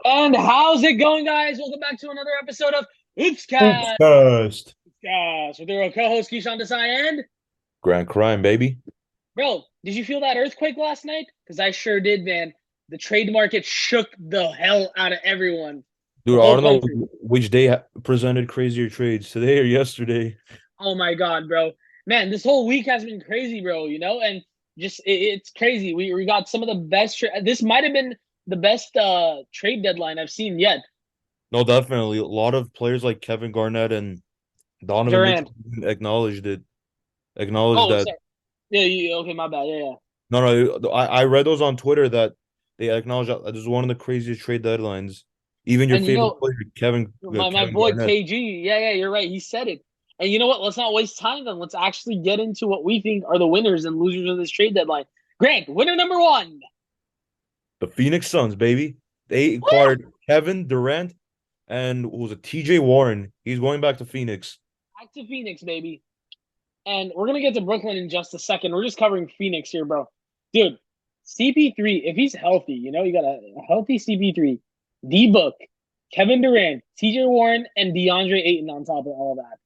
And how's it going, guys? Welcome back to another episode of Oopscast. Oopscast. Yes, with your co-host Kishan Desai and Grand crime, baby. bro, did you feel that earthquake last night? Because I sure did, man. The trade market shook the hell out of everyone, the Dude, I whole don't know country. which day presented crazier trades, today or yesterday. Oh my god, bro, man, this whole week has been crazy, bro. And just it's crazy. We got some of the best. This might have been the best trade deadline I've seen yet. No, definitely. A lot of players like Kevin Garnett and Donovan Mitchell Durant. acknowledged it. Acknowledged Oh, that. sorry. Yeah, okay, my bad. Yeah, yeah. No, no, I read those on Twitter that they acknowledged that this is one of the craziest trade deadlines. Even your And favorite player, my Kevin boy Garnett. KG, yeah, you're right. He said it. And you know what? Let's not waste time then. Let's actually get into what we think are the winners and losers of this trade deadline. Grant, winner number one. The Phoenix Suns, baby. They Woo! acquired Kevin Durant and what was it, TJ Warren. He's going back to Phoenix. Back to Phoenix, baby. And we're gonna get to Brooklyn in just a second. We're just covering Phoenix here, bro. Dude, CP3, if he's healthy, you got a healthy CP3, D Book, Kevin Durant, TJ Warren, and DeAndre Ayton on top of all that.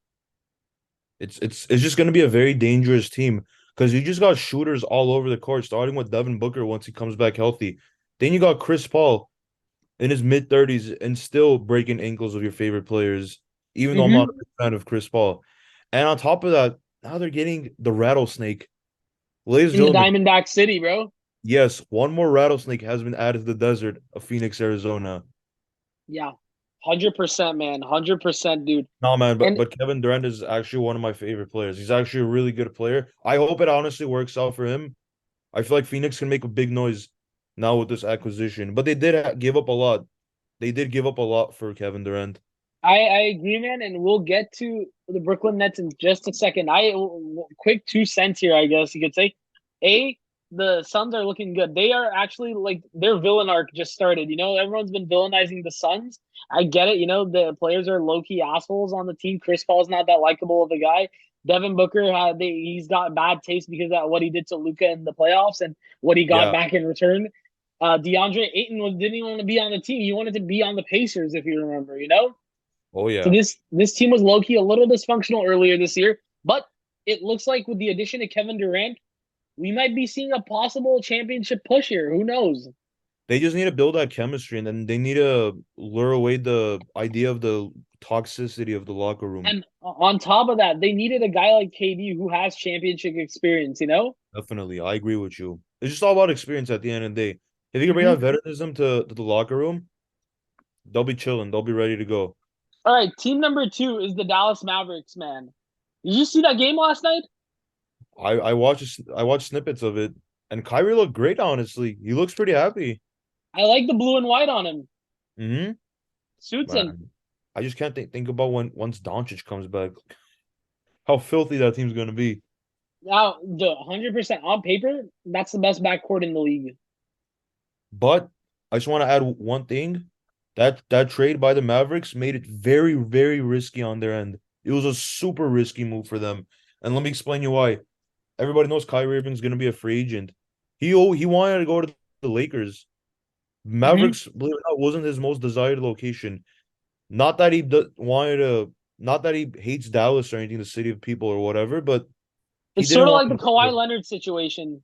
It's just going to be a very dangerous team because you just got shooters all over the court, starting with Devin Booker once he comes back healthy. Then you got Chris Paul in his mid-30s and still breaking ankles of your favorite players, even though I'm not a Mm-hmm. big fan of Chris Paul. And on top of that, now they're getting the rattlesnake. Ladies and In the gentlemen, Diamondback City, bro. yes, one more rattlesnake has been added to the desert of Phoenix, Arizona. Yeah, 100%, man. 100%, dude. No, man, but And but Kevin Durant is actually one of my favorite players. He's actually a really good player. I hope it honestly works out for him. I feel like Phoenix can make a big noise now with this acquisition, but they did give up a lot. They did give up a lot for Kevin Durant. I agree, man. And we'll get to the Brooklyn Nets in just a second. Quick 2 cents here, I guess you could say. A, the Suns are looking good. They are actually like their villain arc just started. Everyone's been villainizing the Suns. I get it. The players are low key assholes on the team. Chris Paul's not that likable of a guy. Devin Booker he's got bad taste because of what he did to Luka in the playoffs and what he got Yeah. back in return. DeAndre Ayton didn't even want to be on the team. He wanted to be on the Pacers, if you remember. Oh So yeah. this team was low key a little dysfunctional earlier this year, but it looks like with the addition of Kevin Durant, we might be seeing a possible championship push here. Who knows? They just need to build that chemistry and then they need to lure away the idea of the toxicity of the locker room. And on top of that, they needed a guy like KD who has championship experience. Definitely. I agree with you. It's just all about experience at the end of the day. If you can bring Mm-hmm. out veteranism to the locker room, they'll be chilling. They'll be ready to go. All right, team number two is the Dallas Mavericks, man. Did you see that game last night? I watched snippets of it and Kyrie looked great, honestly. He looks pretty happy. I like the blue and white on him. Mm-hmm. Suits him. Man. I just can't think about when once Doncic comes back, how filthy that team's gonna be. Now, the 100% on paper, that's the best backcourt in the league. But I just want to add one thing. That trade by the Mavericks made it very, very risky on their end. It was a super risky move for them. And let me explain you why. Everybody knows Kyrie Irving's gonna be a free agent. He wanted to go to the Lakers. Mm-hmm. Mavericks, believe it or not, wasn't his most desired location. Not that he wanted to, not that he hates Dallas or anything, the city of people or whatever, but he It's didn't sort of want like to the go there. Kawhi Leonard situation.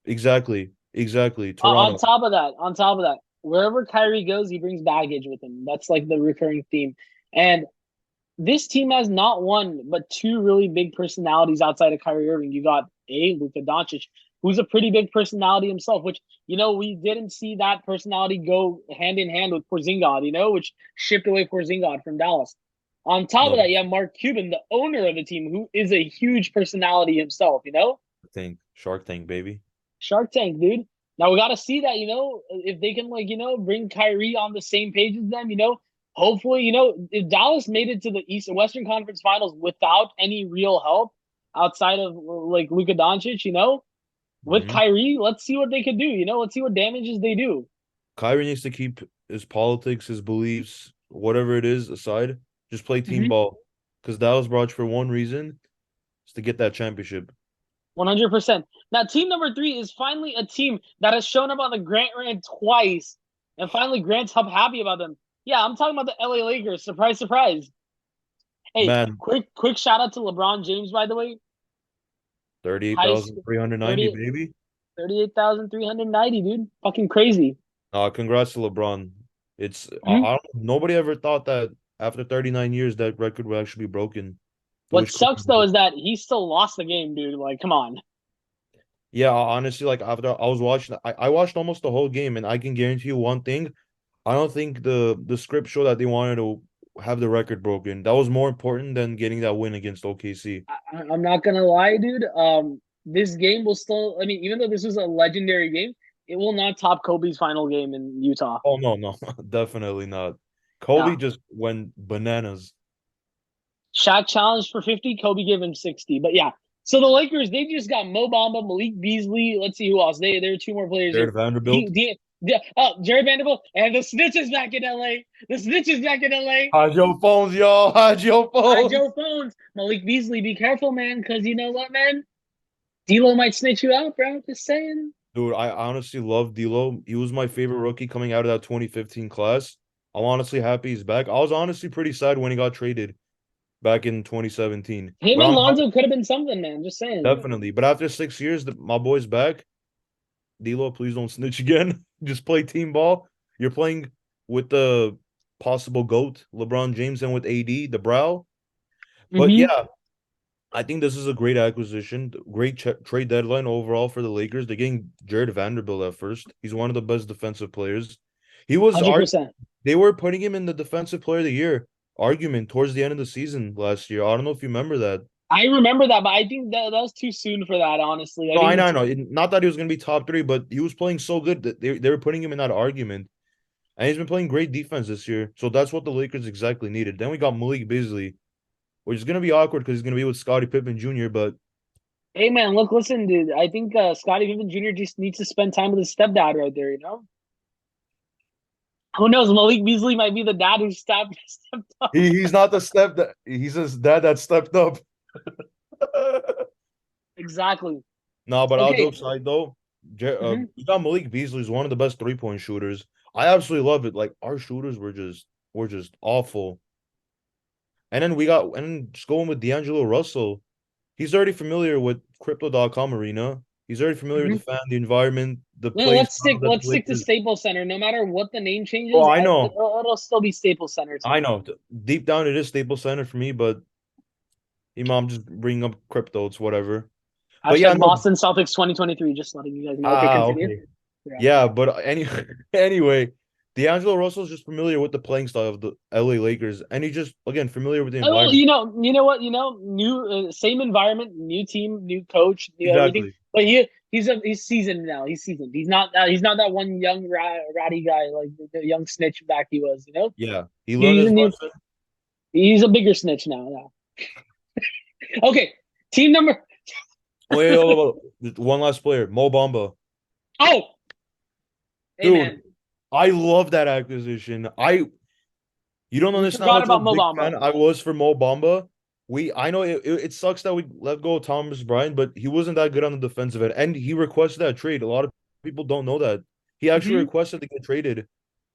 Exactly. Exactly. On Toronto. top of that, wherever Kyrie goes, he brings baggage with him. That's like the recurring theme. And this team has not one but two really big personalities outside of Kyrie Irving. You got Luka Doncic, who's a pretty big personality himself, which we didn't see that personality go hand in hand with Porzingis, which shipped away Porzingis from Dallas. On top of No, that, you have Mark Cuban, the owner of the team, who is a huge personality himself. Tank. Shark Tank, baby. Shark Tank, dude. Now we got to see that, if they can, like, bring Kyrie on the same page as them. Hopefully, if Dallas made it to the East Western Conference Finals without any real help outside of like Luka Doncic, with Hmm. Kyrie, let's see what they could do. Let's see what damages they do. Kyrie needs to keep his politics, his beliefs, whatever it is, aside. Just play team Mm-hmm. ball. Because Dallas brought you for one reason, is to get that championship. 100%. Now, team number three is finally a team that has shown up on the Grant Rant twice. And finally, Grant's happy about them. Yeah, I'm talking about the LA Lakers. Surprise, surprise. Hey, Man, quick shout out to LeBron James, by the way. Highest 38,390, 30, baby. 38,390, dude. Fucking crazy. Congrats to LeBron. It's Mhm. nobody ever thought that after 39 years that record would actually be broken. What Which sucks though is that he still lost the game, dude. Like, come on. yeah, honestly, like after I was watching, I watched almost the whole game, and I can guarantee you one thing. I don't think the script showed that they wanted to have the record broken. That was more important than getting that win against OKC. I'm not gonna lie, dude. This game will still. I mean, even though this was a legendary game, it will not top Kobe's final game in Utah. Oh no, no, definitely not. Yeah. Kobe just went bananas. Shaq challenged for 50. Kobe gave him 60. But yeah. So the Lakers, they just got Mo Bamba, Malik Beasley. Let's see who else. There are two more players here. Jared Vanderbilt. Jared Vanderbilt and the Snitch is back in LA. The Snitch is back in LA. Hide your phones, y'all. Hide your Hide phones. your phones. Malik Beasley, be careful, man, because you know what, man? D'Lo might snitch you out, bro. Just saying. Dude, I honestly love D'Lo. He was my favorite rookie coming out of that 2015 class. I'm honestly happy he's back. I was honestly pretty sad when he got traded back in 2017. Him But and I'm Lonzo could have been something, man. Just saying. definitely. But after 6 years, my boy's back. D'Lo, please don't snitch again. Just play team ball. You're playing with the possible GOAT, LeBron James, and with AD, the brow. But Mm-hmm. yeah, I think this is a great acquisition, great trade deadline overall for the Lakers. They're getting Jared Vanderbilt at first. He's one of the best defensive players. He was 100%. they were putting him in the defensive player of the year argument towards the end of the season last year. I don't know if you remember that. I remember that, but I think that was too soon for that, honestly. I No, think I know, the I know. Not that he was going to be top three, but he was playing so good that they were putting him in that argument. And he's been playing great defense this year. So that's what the Lakers exactly needed. Then we got Malik Beasley, which is going to be awkward because he's going to be with Scottie Pippen Jr., but Hey man, look, listen, dude. I think Scottie Pippen Jr. just needs to spend time with his stepdad right there. You know, who knows? Malik Beasley might be the dad who stepped up. he's not the step that he's his dad that stepped up. Exactly. No, but all Okay. jokes aside though, Hmm. we got Malik Beasley is one of the best 3-point shooters. I absolutely love it. Like our shooters were just awful. And then just going with D'Angelo Russell. He's already familiar with Crypto.com arena. He's already familiar with Hmm. the fan, the environment, the No, play style that let's the stick to Lakers. Staples Center. No matter what the name Oh, changes, I know. it'll still be Staples Center to I me. know. Deep down it is Staples Center for me, but I'm just bringing up crypto, it's whatever. But yeah, Hashtag no. Boston Celtics 2023. Just letting you guys know. Okay, continue. Okay. Yeah. Yeah, but anyway, D'Angelo Russell's just familiar with the playing style of the LA Lakers, and he's just again familiar with the Oh, well, environment. you know what, new same environment, new team, new coach, new everything. Exactly. But he's seasoned now. He's seasoned. He's not that one young ratty guy like the young snitch back he was. You know, Yeah, he learned he's a his new. lesson. He's a bigger snitch now. Yeah. Okay, team number. Wait, one last player, Mo Bamba. Oh, hey Dude, man, I love that acquisition. You don't we understand how forgot much of a about Mo big Bamba. fan I was for Mo Bamba. I know it sucks that we let go of Thomas Bryant, but he wasn't that good on the defensive end, and he requested that trade. A lot of people don't know that he actually Hmm. requested to get traded.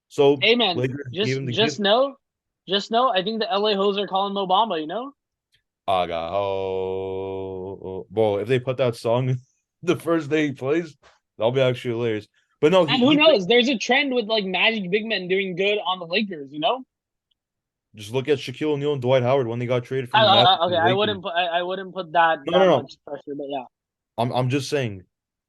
So Hey man, Lakers gave him the just gift. know, I think the LA Hoes are calling Mo Bamba. You know, Aga, well, if they put that song the first day he plays, that'll be actually hilarious. But no, and who knows? There's a trend with like Magic big men doing good on the Lakers. You know. just look at Shaquille O'Neal and Dwight Howard when they got traded from the Magic to Okay, the Lakers. I wouldn't put that No, no, no. much pressure, but yeah. I'm just saying.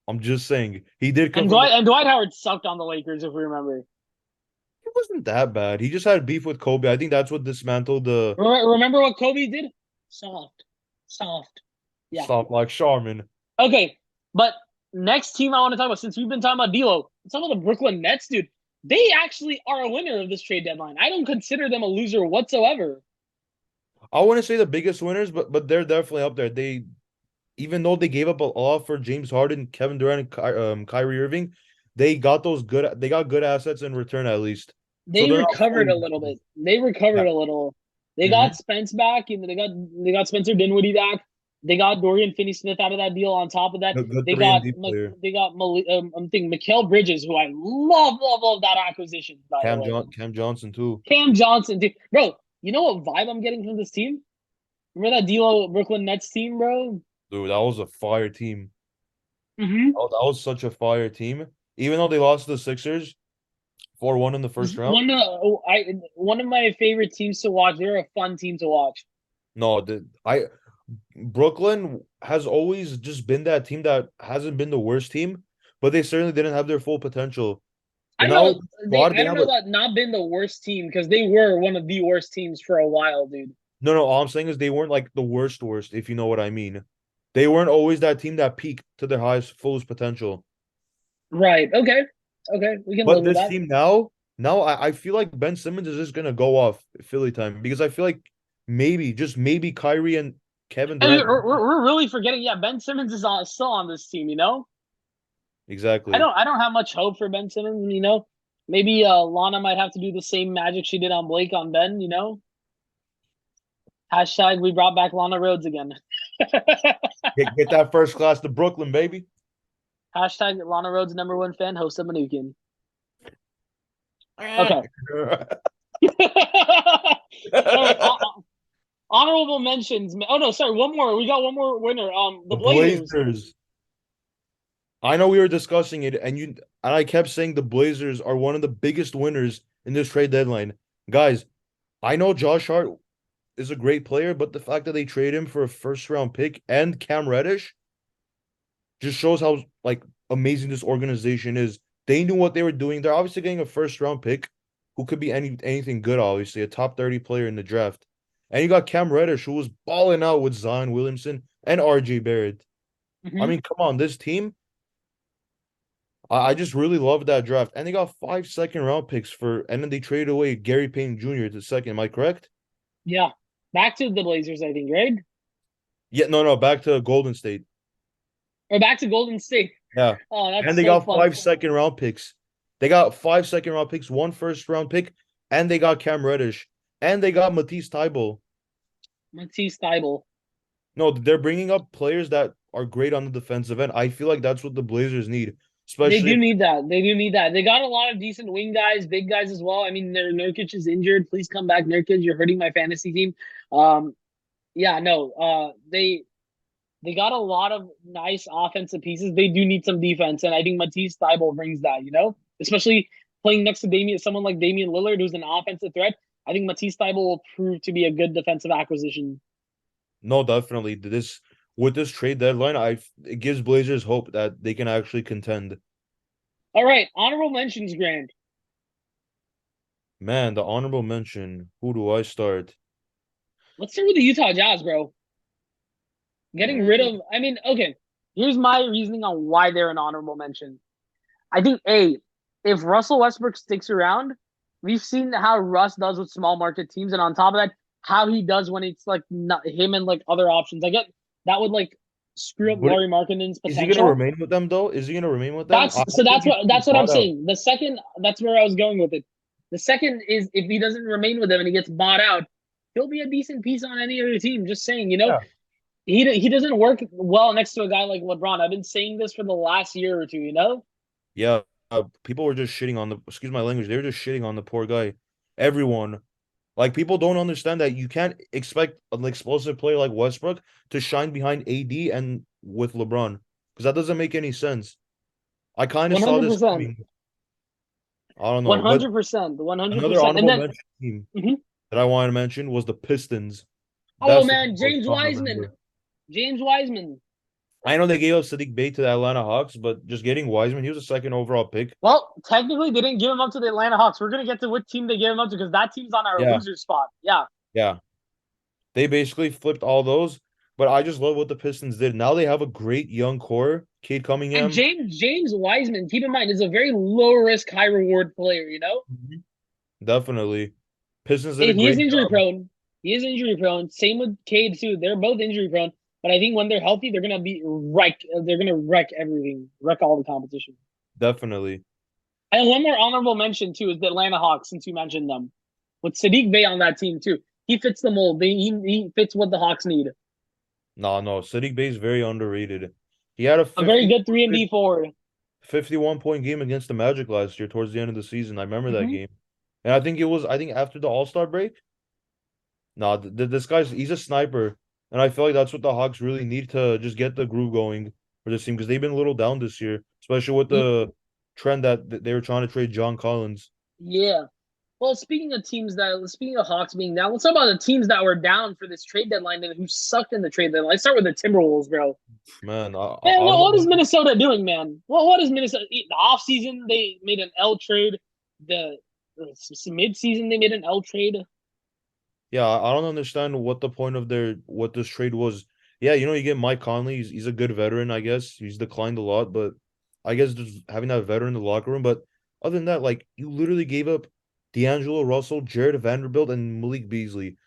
I'm just saying. He did come And from the Dwight Howard sucked on the Lakers, if we remember. It wasn't that bad. He just had beef with Kobe. I think that's what dismantled the Remember what Kobe did? Soft, soft. Yeah. stop like Charmin. Okay, but next team I want to talk about, since we've been talking about D'Lo, let's talk about the Brooklyn Nets, dude. They actually are a winner of this trade deadline. I don't consider them a loser whatsoever. I wouldn't say the biggest winners, but they're definitely up there. They even though they gave up a lot for James Harden, Kevin Durant, and Kyrie Irving, they got good assets in return at least. So They they're not recovered a fully little bit. They recovered yeah. a little. They got Hmm. Spence back, they got Spencer Dinwiddie back. They got Dorian Finney-Smith out of that deal. On top of that, Good they three and got D player. I'm thinking Mikal Bridges, who I love that acquisition. By the way, Cam Johnson too. Cam Johnson, dude. Bro, you know what vibe I'm getting from this team? Remember that D'Lo Brooklyn Nets team, bro? Dude, that was a fire team. Mm-hmm. That was such a fire team. Even though they lost to the Sixers 4-1 in the first round. One of my favorite teams to watch. They're a fun team to watch. No, Brooklyn has always just been that team that hasn't been the worst team, but they certainly didn't have their full potential. I But now know with the they. squad, I they don't have know a about not been the worst team because they were one of the worst teams for a while, dude. no. All I'm saying is they weren't like the worst, if you know what I mean. They weren't always that team that peaked to their highest, fullest potential. Right. Okay. Okay. We can But live with this that. team now I feel like Ben Simmons is just gonna go off Philly time because I feel like maybe, just maybe Kyrie and Kevin And Durant. we're really forgetting. Yeah, Ben Simmons is still on this team. You know, Exactly. I don't have much hope for Ben Simmons. You know, maybe Lana might have to do the same magic she did on Blake on Ben. You know, hashtag we brought back Lana Rhodes again. Get that first class to Brooklyn, baby. Hashtag Lana Rhodes #1 fan, host of Manukin. Okay. All right. Honorable mentions. Oh no, sorry. One more. We got one more winner. The The Blazers. Blazers. I know we were discussing it, and I kept saying the Blazers are one of the biggest winners in this trade deadline. Guys, I know Josh Hart is a great player, but the fact that they trade him for a first round pick and Cam Reddish just shows how like amazing this organization is. They knew what they were doing. They're obviously getting a first round pick who could be anything good, obviously, a top 30 player in the draft. And you got Cam Reddish, who was balling out with Zion Williamson and RJ Barrett. I Mm-hmm. mean, come on, this team, I just really love that draft. And they got 5 second round picks and then they traded away Gary Payne Jr. to second. Am I correct? Yeah. Back to the Blazers, I think, right? Yeah, no, back to Golden State. Or back to Golden State. Yeah. Oh, And that's they so got fun. 5 second round picks. They got 5 second round picks, one first round pick, and they got Cam Reddish, and they got Matisse Thybulle. Matisse Thybulle. No, they're bringing up players that are great on the defensive end. I feel like that's what the Blazers need, They especially do if, need that. They do need that. They got a lot of decent wing guys, big guys as well. I mean, Nurkic is injured. Please come back, Nurkic. You're hurting my fantasy team. Um, yeah, no. They got a lot of nice offensive pieces. They do need some defense, and I think Matisse Thybulle brings that. You know, especially playing next to someone like Damian Lillard, who's an offensive threat. I think Matisse Thybulle will prove to be a good defensive acquisition. no, definitely this with this trade deadline, it gives Blazers hope that they can actually contend. All right, honorable mentions, Grant. Man, the honorable mention. Who do I start? Let's start with the Utah Jazz, bro. Getting rid Mm, of, I mean, okay, here's my reasoning on why they're an honorable mention. I think, A, if Russell Westbrook sticks around, we've seen how Russ does with small market teams. And on top of that, how he does when it's like not him and like other options. I get that would like screw up But Laurie Markkinen's is he gonna potential. remain with them though? Is he gonna remain with them? I think he's gonna be That's what I'm bought out. saying. The second, that's where I was going with it. The second is if he doesn't remain with them and he gets bought out, he'll be a decent piece on any other team. Just saying, you know, Yeah. he doesn't work well next to a guy like LeBron. I've been saying this for the last year or two. You know, Yeah, people were just shitting on the, excuse my language, they were just shitting on the poor guy. Everyone, like people don't understand that you can't expect an explosive player like Westbrook to shine behind AD and with LeBron because that doesn't make any sense. I kind of one saw hundred this percent, coming. I don't one know, but hundred percent, one hundred another percent. And honorable then, mention team mhm. that I wanted to mention was the Pistons. Oh That's the team man, I was James trying to Wiseman, remember. James Wiseman. I know they gave up Sadiq Bey to the Atlanta Hawks, but just getting Wiseman, he was a second overall pick. Well, technically, they didn't give him up to the Atlanta Hawks. We're gonna get to what team they gave him up to because that team's on our Yeah, loser spot. Yeah, yeah. They basically flipped all those, but I just love what the Pistons did. Now they have a great young core. Cade and Cunningham. James Wiseman, keep in mind, is a very low risk, high reward player. You know, Mhm. Definitely. Pistons did a he is great injury job. prone. He is injury prone. Same with Cade too. They're both injury prone. But I think when they're healthy, they're gonna be wreck. They're gonna wreck everything, wreck all the competition. Definitely. And one more honorable mention too is the Atlanta Hawks, since you mentioned them, with Sadiq Bey on that team too. He fits the mold. He fits what the Hawks need. No, Sadiq Bey is very underrated. He had a A very good 3 and D forward. 51 point game against the Magic last year towards the end of the season. I remember that Hmm. game. And I think after the All-Star break. No, this guy's he's a sniper. And I feel like that's what the Hawks really need to just get the groove going for this team because they've been a little down this year, especially with the trend that they were trying to trade John Collins. Yeah. Well, speaking of Hawks being down, let's talk about the teams that were down for this trade deadline and who sucked in the trade deadline. Let's start with the Timberwolves, bro. Man, Man, I don't what know. is Minnesota doing, man? What is Minnesota? The offseason, they made an L trade. The mid season, they made an L trade. Yeah, I don't understand what the point of what this trade was. Yeah, you get Mike Conley. He's a good veteran, I guess. He's declined a lot, but I guess just having that veteran in the locker room. But other than that, like you literally gave up D'Angelo Russell, Jared Vanderbilt, and Malik Beasley.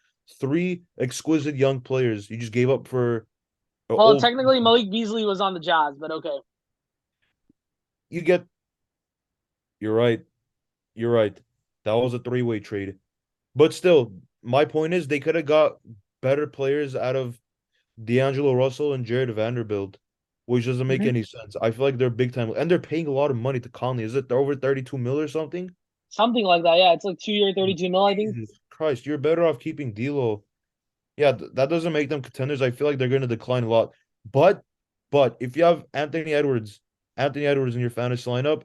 Three exquisite young players you just gave up for an Well, old. technically, Malik Beasley was on the Jazz, but okay. You get. You're right. You're right. That was a three-way trade. But still, my point is they could have got better players out of D'Angelo Russell and Jared Vanderbilt, which doesn't make Hmm. any sense. I feel like they're big time, and they're paying a lot of money to Conley. Is it over 32 mil or something? Something like that. Yeah, it's like 2 year, 32 mil, I think. Jesus Christ, you're better off keeping D'Lo. Yeah, that doesn't make them contenders. I feel like they're going to decline a lot. But, but if you have Anthony Edwards in your fantasy lineup,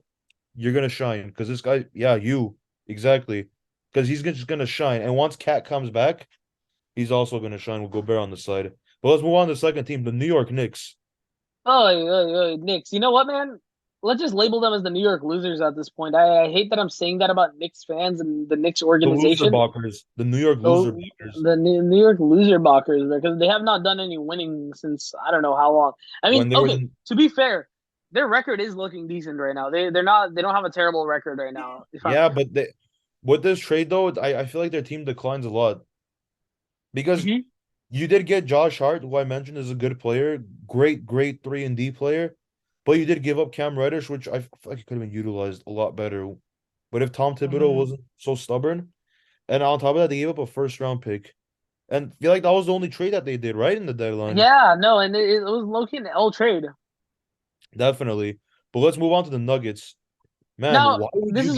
you're gonna shine because this guy, yeah, you exactly, because just gonna shine. And once Cat comes back, he's also gonna shine with Gobert on the side. But let's move on to the second team, the New York Knicks. Oh, Knicks. You know what, man? Let's just label them as the New York losers at this point. I hate that I'm saying that about Knicks fans and the Knicks The loser organization. Balkers, the New York loser So Balkers. the New York loser Bockers, because they have not done any winning since I don't know how long. I mean, When they were okay, the to be fair, their record is looking decent right now. They don't have a terrible record right now. If I'm yeah, but they with this trade though, I feel like their team declines a lot because Mhm. you did get Josh Hart, who I mentioned is a good player, great 3 and D player, but you did give up Cam Reddish, which I feel like he could have been utilized a lot better. But if Tom Thibodeau Mhm. wasn't so stubborn, and on top of that, they gave up a first round pick. And I feel like that was the only trade that they did, right? In the deadline. Yeah, no, and it was low key an L trade. Definitely. But let's move on to the Nuggets. Man, Now, why would you give up? this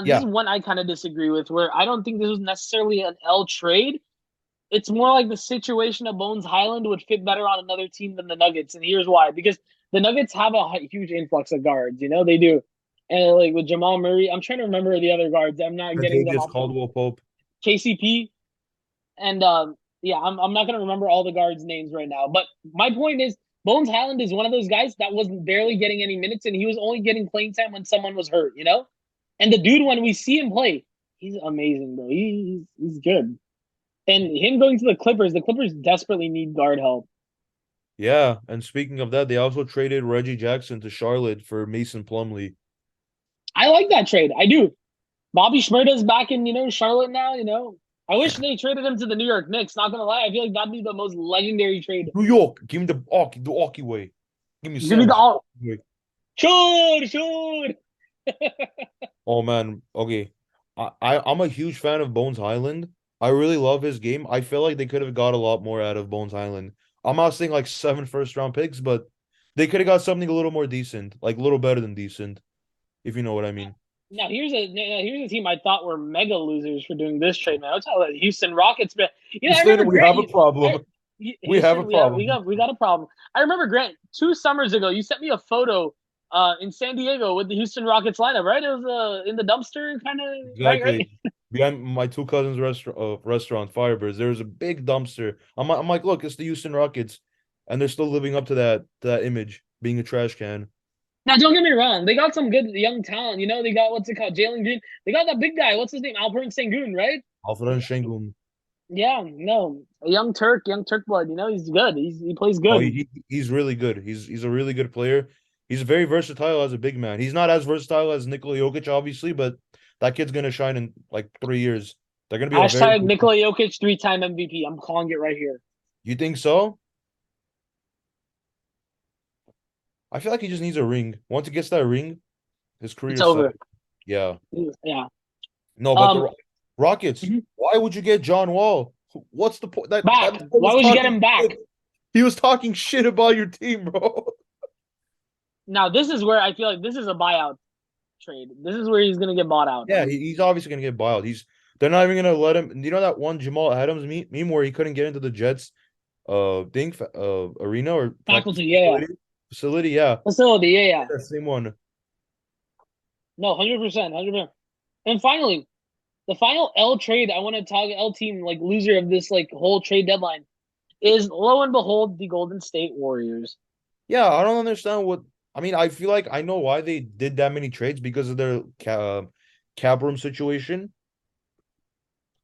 Yeah, is one I kind of disagree with, where I don't think this was necessarily an L trade. It's more like the situation of Bones Highland would fit better on another team than the Nuggets, and here's why: because the Nuggets have a huge influx of guards, they do, and like with Jamal Murray, I'm trying to remember the other guards. I'm not getting them Contagious off the Caldwell Pope. KCP, and yeah, I'm not gonna remember all the guards' names right now. But my point is, Bones Highland is one of those guys that was barely getting any minutes, and he was only getting playing time when someone was hurt. And the dude, when we see him play, he's amazing, bro. He's good. And him going to the Clippers desperately need guard help. Yeah, and speaking of that, they also traded Reggie Jackson to Charlotte for Mason Plumlee. I like that trade. I do. Bobby Schmurda's back in, Charlotte now. I wish they traded him to the New York Knicks. Not gonna lie, I feel like that'd be the most legendary trade. New York, give me the Aki way. Give me Give me the Sam's all. way. Shoot. Oh man, okay. I'm a huge fan of Bones Highland. I really love his game. I feel like they could have got a lot more out of Bones Highland. I'm not saying like 7 first round picks, but they could have got something a little more decent, like a little better than decent, if you know what I mean. Now here's a team I thought were mega losers for doing this trade, man. I'll tell you, Houston Rockets, man. I Houston, remember we Grant. have a problem. We have a Houston, problem. we got a problem. I remember Grant 2 summers ago. You sent me a photo in San Diego with the Houston Rockets lineup, right? It was in the dumpster, kind of, right. Exactly. Behind my two cousins' restaurant, Firebirds, there was a big dumpster. I'm like, look, it's the Houston Rockets, and they're still living up to that image, being a trash can. Now, don't get me wrong. They got some good young talent. They got what's it called, Jalen Green. They got that big guy. What's his name? Alperen Sengun, right? Alfred Şengün. Yeah, no, a young Turk blood. He's good. He plays Oh, good. he's really good. He's a really good player. He's very versatile as a big man. He's not as versatile as Nikola Jokic, obviously, but that kid's gonna shine in like 3 years. They're gonna be a very Hashtag good Nikola Jokic 3-time MVP. I'm calling it right here. You think so? I feel like he just needs a ring. Once he gets that ring, his It's career's set. over. Yeah. Yeah. No, but the Um. Rockets, Mhm. why would you get John Wall? What's the point? That Back. that Why was would you get talking him back? good. He was talking shit about your team, bro. Now this is where I feel like this is a buyout trade. This is where he's gonna get bought out. Yeah, he's obviously gonna get bought. They're not even gonna let him. You know that one Jamal Adams meme where he couldn't get into the Jets arena or practice Faculty, yeah. facility, yeah. Facility, yeah. That same one. No, 100%, 100%. And finally, the final L trade I want to talk L team like loser of this like whole trade deadline is lo and behold the Golden State Warriors. Yeah, I don't understand what. I mean, I feel like I know why they did that many trades because of their cap room situation.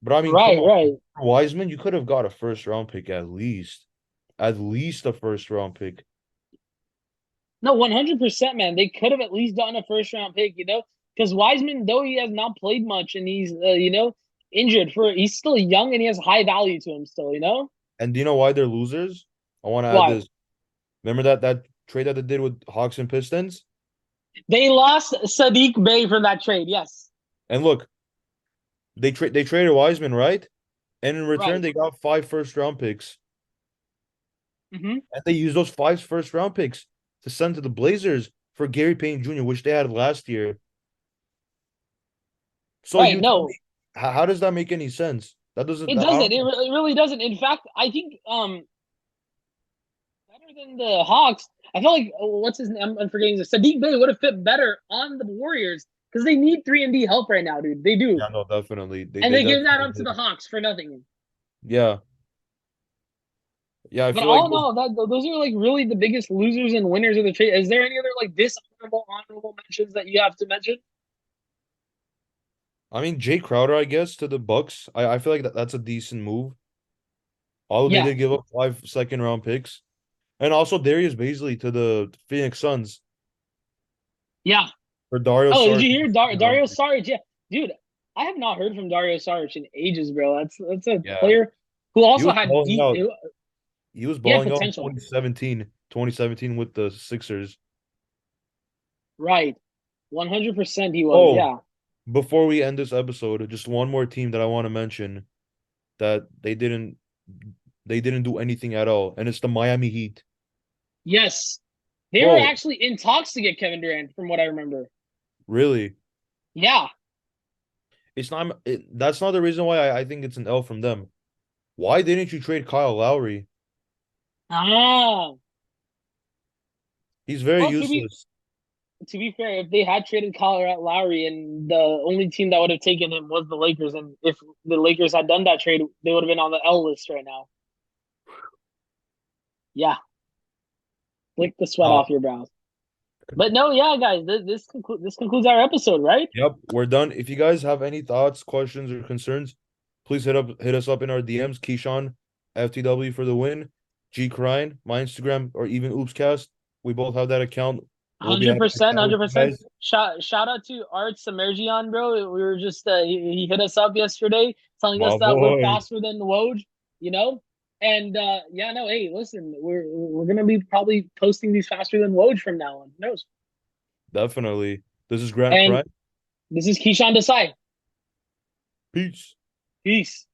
But I mean, come Right, on, right. Wiseman, you could have got a first round pick at least a first round pick. No, 100%, man. They could have at least gotten a first round pick, you know, because Wiseman, though he has not played much and he's injured he's still young and he has high value to him still, you know. And do you know why they're losers? I want to add Why? this. Remember that trade that they did with Hawks and Pistons? They lost Sadiq Bey from that trade. Yes. And look, they traded Wiseman, right? And in return, Right. they got 5 first round picks. Mm-hmm. And they used those 5 first round picks to send to the Blazers for Gary Payton Jr., which they had last year. So Right. you tell No, me, how does that make any sense? That doesn't. it I doesn't. don't. It really doesn't. In fact, I think better than the Hawks. I felt like what's his name? I'm forgetting this. Sadiq Bey would have fit better on the Warriors because they need 3-and-D help right now, dude. They do. Yeah, no, definitely. They And they they give that definitely up to the did. Hawks for nothing. Yeah, yeah. I But feel like all in all, those are like really the biggest losers and winners of the trade. Is there any other like dishonorable, honorable mentions that you have to mention? I mean Jay Crowder, I guess, to the Bucks. I feel like that's a decent move. Although they Yeah, did give up 5 second round picks, and also Darius Baisley to the Phoenix Suns yeah. for Dario Oh, did Saric. you hear Dario Saric? Yeah, dude, I have not heard from Dario Saric in ages, bro. That's a Yeah, player who he also was had balling deep. out. He was He had balling out in potential. 2017 with the Sixers. Right, 100% he was. Oh, Yeah. before we end this episode, just one more team that I want to mention that they didn't do anything at all, and it's the Miami Heat. Yes, they were Bro, actually in talks to get Kevin Durant, from what I remember. really? Yeah. That's not the reason why I think it's an L from them. Why didn't you trade Kyle Lowry? Ah. He's very Well, useless. to be fair, if they had traded Lowry and the only team that would have taken him was the Lakers, and if the Lakers had done that trade, they would have been on the L list right now. Yeah, flick the sweat Uh, off your brows. But no, yeah, guys, this concludes our episode, right? yep, we're done. If you guys have any thoughts, questions, or concerns, please hit us up in our DMs. Keyshawn, FTW for the win. G Crine, my Instagram, or even Oopscast. We both have that account. We'll be Hundred happy to percent, chat with hundred you percent. guys. Shout out to Art Samergian, bro. We were just he hit us up yesterday, telling us My that we're boy. faster than Woj, you know. And yeah, no, hey, listen, we're gonna be probably posting these faster than Woj from now on. Who knows? Definitely. This is Grant And Crime. this is Keyshawn Desai. Peace. Peace.